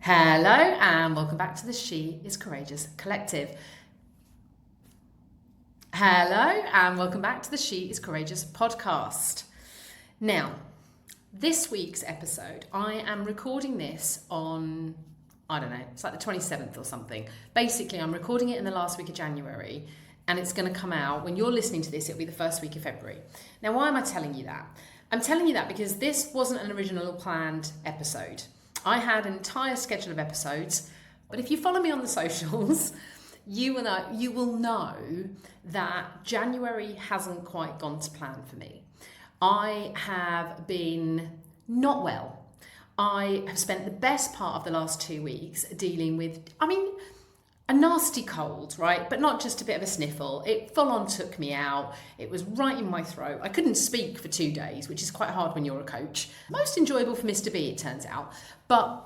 Hello and welcome back to the She is Courageous Collective. Hello and welcome back to the She is Courageous podcast. Now, this week's episode, I am recording this on, I don't know, it's like the 27th or something. Basically, I'm recording it in the last week of January and it's going to come out, when you're listening to this, it'll be the first week of February. Now, why am I telling you that? I'm telling you that because this wasn't an original planned episode. I had an entire schedule of episodes, but if you follow me on the socials, you will know that January hasn't quite gone to plan for me. I have been not well. I have spent the best part of the last 2 weeks dealing with, a nasty cold, right? But not just a bit of a sniffle. It full on took me out. It was right in my throat. I couldn't speak for 2 days, which is quite hard when you're a coach. Most enjoyable for Mr. B, it turns out. But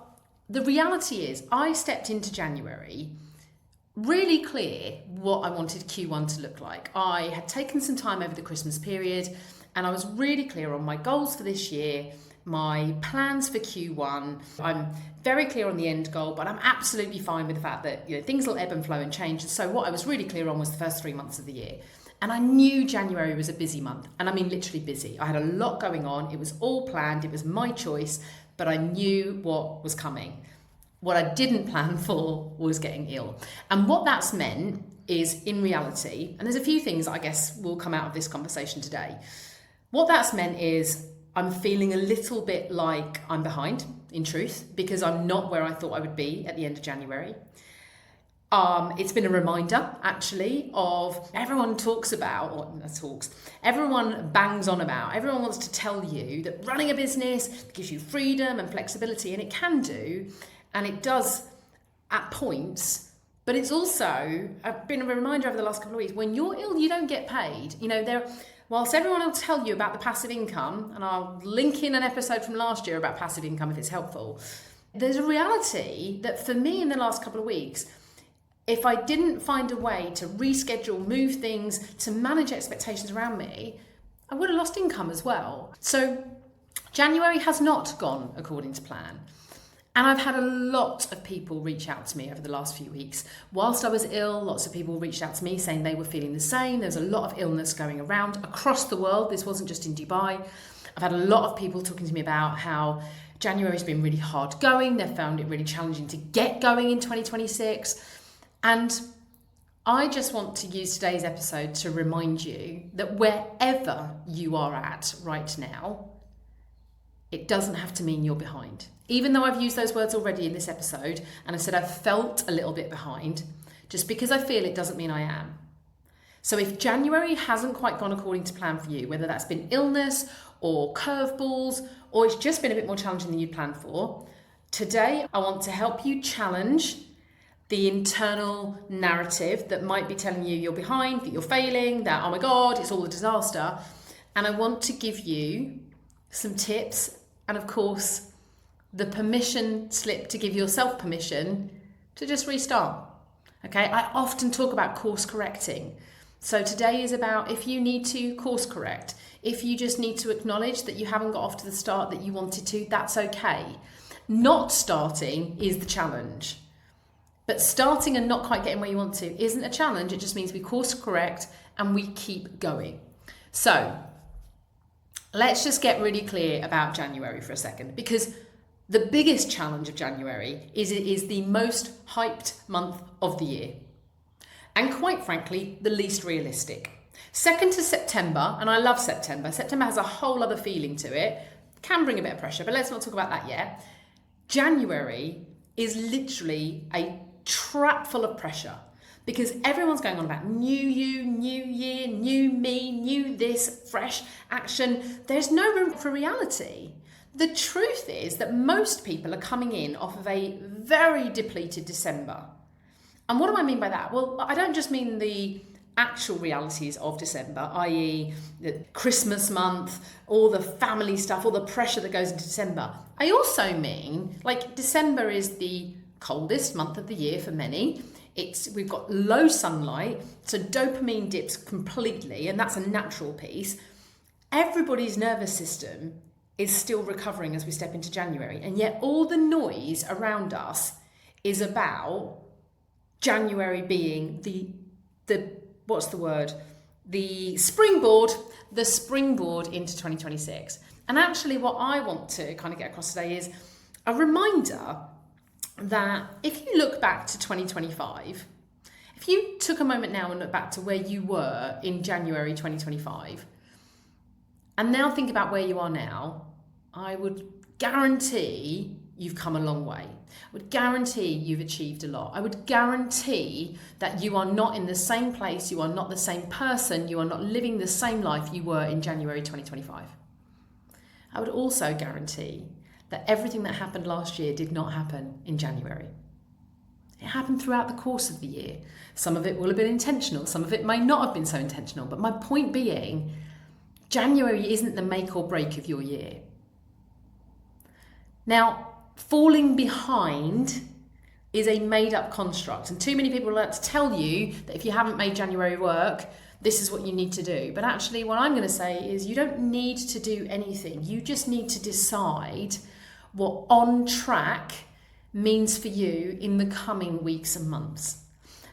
the reality is, I stepped into January really clear what I wanted Q1 to look like. I had taken some time over the Christmas period and I was really clear on my goals for this year, my plans for Q1. I'm very clear on the end goal, but I'm absolutely fine with the fact that things will ebb and flow and change. And so what I was really clear on was the first 3 months of the year. And I knew January was a busy month. And I mean literally busy. I had a lot going on. It was all planned. It was my choice, but I knew what was coming. What I didn't plan for was getting ill. And what that's meant is, in reality, and there's a few things I guess will come out of this conversation today. What that's meant is I'm feeling a little bit like I'm behind, in truth, because I'm not where I thought I would be at the end of January. It's been a reminder, actually, of everyone everyone bangs on about, everyone wants to tell you that running a business gives you freedom and flexibility, and it can do, and it does at points, but it's also been a reminder over the last couple of weeks, when you're ill, you don't get paid. Whilst everyone will tell you about the passive income, and I'll link in an episode from last year about passive income if it's helpful, there's a reality that for me in the last couple of weeks, if I didn't find a way to reschedule, move things, to manage expectations around me, I would have lost income as well. So January has not gone according to plan. And I've had a lot of people reach out to me over the last few weeks. Whilst I was ill, lots of people reached out to me saying they were feeling the same. There's a lot of illness going around across the world. This wasn't just in Dubai. I've had a lot of people talking to me about how January's been really hard going. They've found it really challenging to get going in 2026. And I just want to use today's episode to remind you that wherever you are at right now, it doesn't have to mean you're behind. Even though I've used those words already in this episode, and I said I've felt a little bit behind, just because I feel it doesn't mean I am. So if January hasn't quite gone according to plan for you, whether that's been illness or curveballs, or it's just been a bit more challenging than you planned for, today I want to help you challenge the internal narrative that might be telling you you're behind, that you're failing, that, oh my God, it's all a disaster. And I want to give you some tips and, of course, the permission slip to give yourself permission to just restart. Okay, I often talk about course correcting. So today is about, if you need to course correct, if you just need to acknowledge that you haven't got off to the start that you wanted to, that's okay. Not starting is the challenge. But starting and not quite getting where you want to isn't a challenge. It just means we course correct and we keep going. So let's just get really clear about January for a second, because the biggest challenge of January is it is the most hyped month of the year. And quite frankly, the least realistic. Second to September, and I love September. September has a whole other feeling to it. Can bring a bit of pressure, but let's not talk about that yet. January is literally a trap full of pressure, because everyone's going on about new you, new year, new me, new this, fresh action. There's no room for reality. The truth is that most people are coming in off of a very depleted December. And what do I mean by that? Well, I don't just mean the actual realities of December, i.e. the Christmas month, all the family stuff, all the pressure that goes into December. I also mean, December is the coldest month of the year for many. We've got low sunlight, so dopamine dips completely, and that's a natural piece. Everybody's nervous system is still recovering as we step into January. And yet all the noise around us is about January being the what's the word? The springboard into 2026. And actually what I want to kind of get across today is a reminder that if you look back to 2025, if you took a moment now and look back to where you were in January 2025, and now think about where you are now, I would guarantee you've come a long way. I would guarantee you've achieved a lot. I would guarantee that you are not in the same place, you are not the same person, you are not living the same life you were in January 2025. I would also guarantee that everything that happened last year did not happen in January. It happened throughout the course of the year. Some of it will have been intentional, some of it may not have been so intentional, but my point being, January isn't the make or break of your year. Now, falling behind is a made-up construct, and too many people like to tell you that if you haven't made January work, this is what you need to do. But actually what I'm going to say is you don't need to do anything. You just need to decide what on track means for you in the coming weeks and months.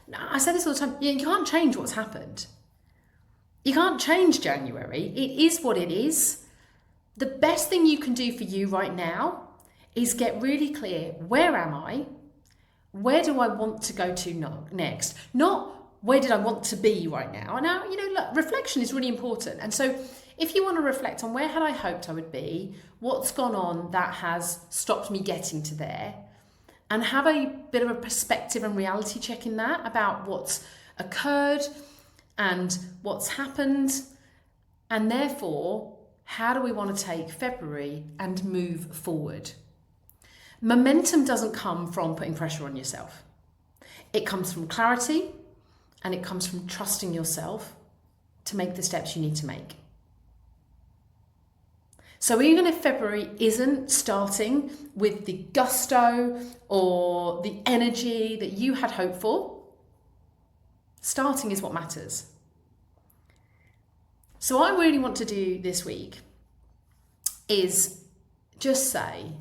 Now, I say this all the time, you can't change what's happened. You can't change January. It is what it is. The best thing you can do for you right now is get really clear, where am I? Where do I want to go to next? Not where did I want to be right now? Now, look, reflection is really important. And so if you want to reflect on where had I hoped I would be, what's gone on that has stopped me getting to there, and have a bit of a perspective and reality check in that about what's occurred and what's happened, and therefore, how do we want to take February and move forward? Momentum doesn't come from putting pressure on yourself. It comes from clarity, and it comes from trusting yourself to make the steps you need to make. So even if February isn't starting with the gusto or the energy that you had hoped for, starting is what matters. So what I really want to do this week is just say,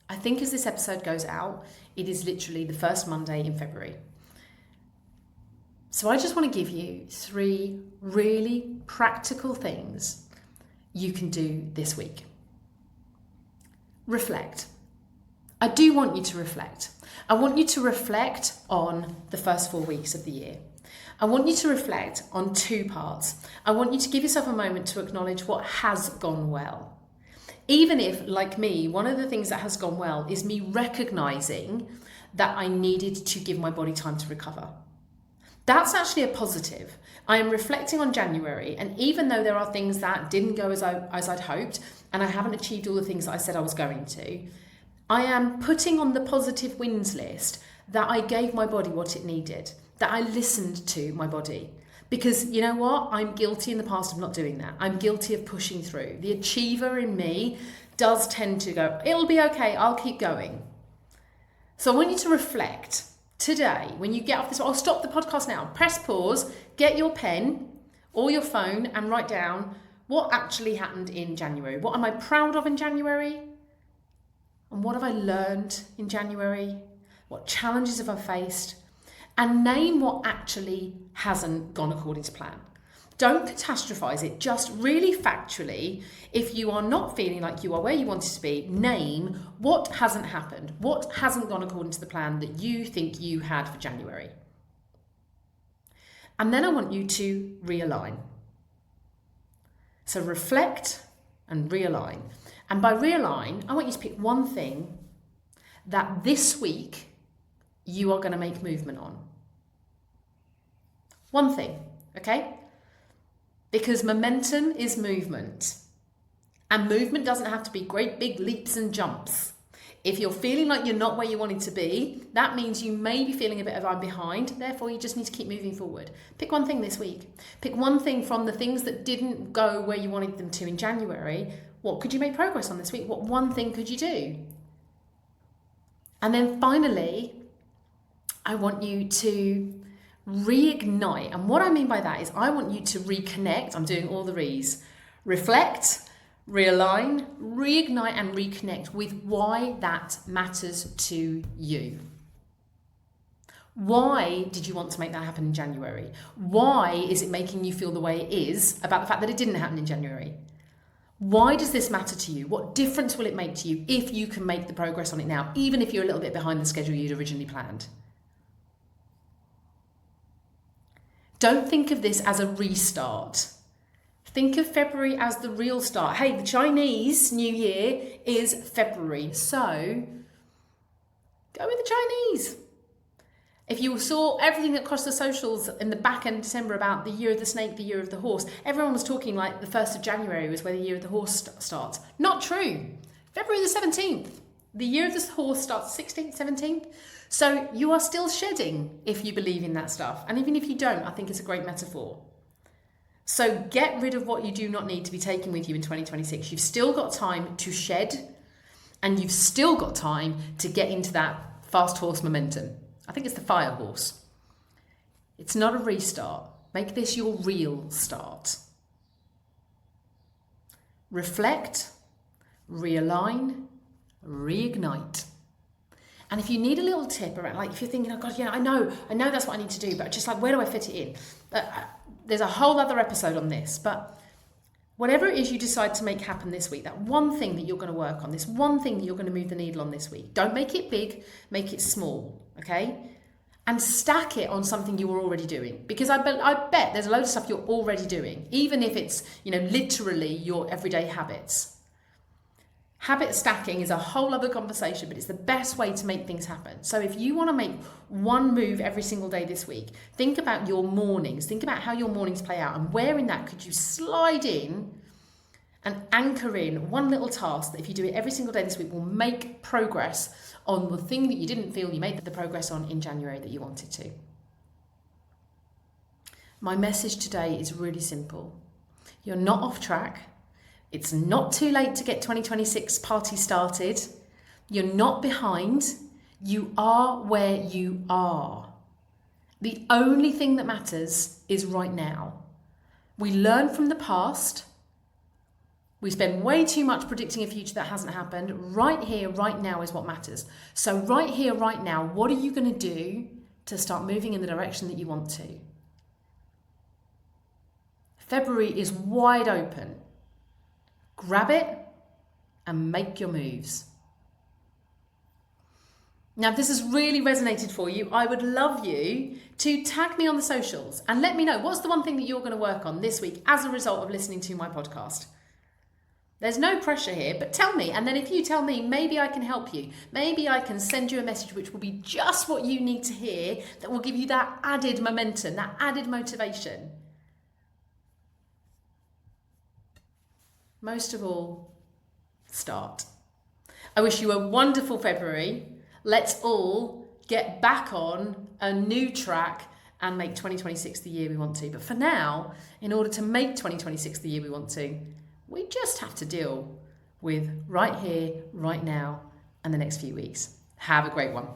I think as this episode goes out, it is literally the first Monday in February. So I just want to give you 3 really practical things you can do this week. Reflect. I do want you to reflect. I want you to reflect on the first 4 weeks of the year. I want you to reflect on 2 parts. I want you to give yourself a moment to acknowledge what has gone well. Even if, like me, one of the things that has gone well is me recognizing that I needed to give my body time to recover. That's actually a positive. I am reflecting on January, and even though there are things that didn't go as I'd hoped, and I haven't achieved all the things that I said I was going to, I am putting on the positive wins list that I gave my body what it needed, that I listened to my body. Because you know what? I'm guilty in the past of not doing that. I'm guilty of pushing through. The achiever in me does tend to go, it'll be okay, I'll keep going. So I want you to reflect today, when you get off this, I'll stop the podcast now, press pause, get your pen or your phone and write down what actually happened in January. What am I proud of in January? And what have I learned in January? What challenges have I faced? And name what actually hasn't gone according to plan. Don't catastrophize it, just really factually, if you are not feeling like you are where you wanted to be, name what hasn't happened, what hasn't gone according to the plan that you think you had for January. And then I want you to realign. So reflect and realign. And by realign, I want you to pick one thing that this week you are going to make movement on. One thing, okay? Because momentum is movement. And movement doesn't have to be great big leaps and jumps. If you're feeling like you're not where you wanted to be, that means you may be feeling a bit of I'm behind, therefore you just need to keep moving forward. Pick one thing this week. Pick one thing from the things that didn't go where you wanted them to in January. What could you make progress on this week? What one thing could you do? And then finally, I want you to reignite. And what I mean by that is I want you to reconnect. I'm doing all the re's. Reflect, realign, reignite and reconnect with why that matters to you. Why did you want to make that happen in January? Why is it making you feel the way it is about the fact that it didn't happen in January? Why does this matter to you? What difference will it make to you if you can make the progress on it now, even if you're a little bit behind the schedule you'd originally planned? Don't think of this as a restart. Think of February as the real start. Hey, the Chinese New Year is February, so go with the Chinese. If you saw everything across the socials in the back end of December about the year of the snake, the year of the horse, everyone was talking like the 1st of January was where the year of the horse starts. Not true. February the 17th. The year of the horse starts 16th, 17th. So you are still shedding if you believe in that stuff. And even if you don't, I think it's a great metaphor. So get rid of what you do not need to be taken with you in 2026. You've still got time to shed, and you've still got time to get into that fast horse momentum. I think it's the fire horse. It's not a restart. Make this your real start. Reflect, realign, reignite. And if you need a little tip around, like if you're thinking, oh God, yeah, I know that's what I need to do, but just like, where do I fit it in? There's a whole other episode on this, but whatever it is you decide to make happen this week, that one thing that you're going to work on, this one thing that you're going to move the needle on this week, don't make it big, make it small, okay? And stack it on something you were already doing. Because I bet there's a load of stuff you're already doing, even if it's, literally your everyday habits. Habit stacking is a whole other conversation, but it's the best way to make things happen. So if you want to make one move every single day this week, think about your mornings. Think about how your mornings play out, and where in that could you slide in and anchor in one little task that if you do it every single day this week will make progress on the thing that you didn't feel you made the progress on in January that you wanted to. My message today is really simple. You're not off track. It's not too late to get 2026 party started. You're not behind. You are where you are. The only thing that matters is right now. We learn from the past. We spend way too much predicting a future that hasn't happened. Right here, right now is what matters. So right here, right now, what are you going to do to start moving in the direction that you want to? February is wide open. Grab it and make your moves. Now, if this has really resonated for you, I would love you to tag me on the socials and let me know what's the one thing that you're going to work on this week as a result of listening to my podcast. There's no pressure here, but tell me. And then if you tell me, maybe I can help you. Maybe I can send you a message which will be just what you need to hear, that will give you that added momentum, that added motivation. Most of all, start. I wish you a wonderful February. Let's all get back on a new track and make 2026 the year we want to. But for now, in order to make 2026 the year we want to, we just have to deal with right here, right now, and the next few weeks. Have a great one.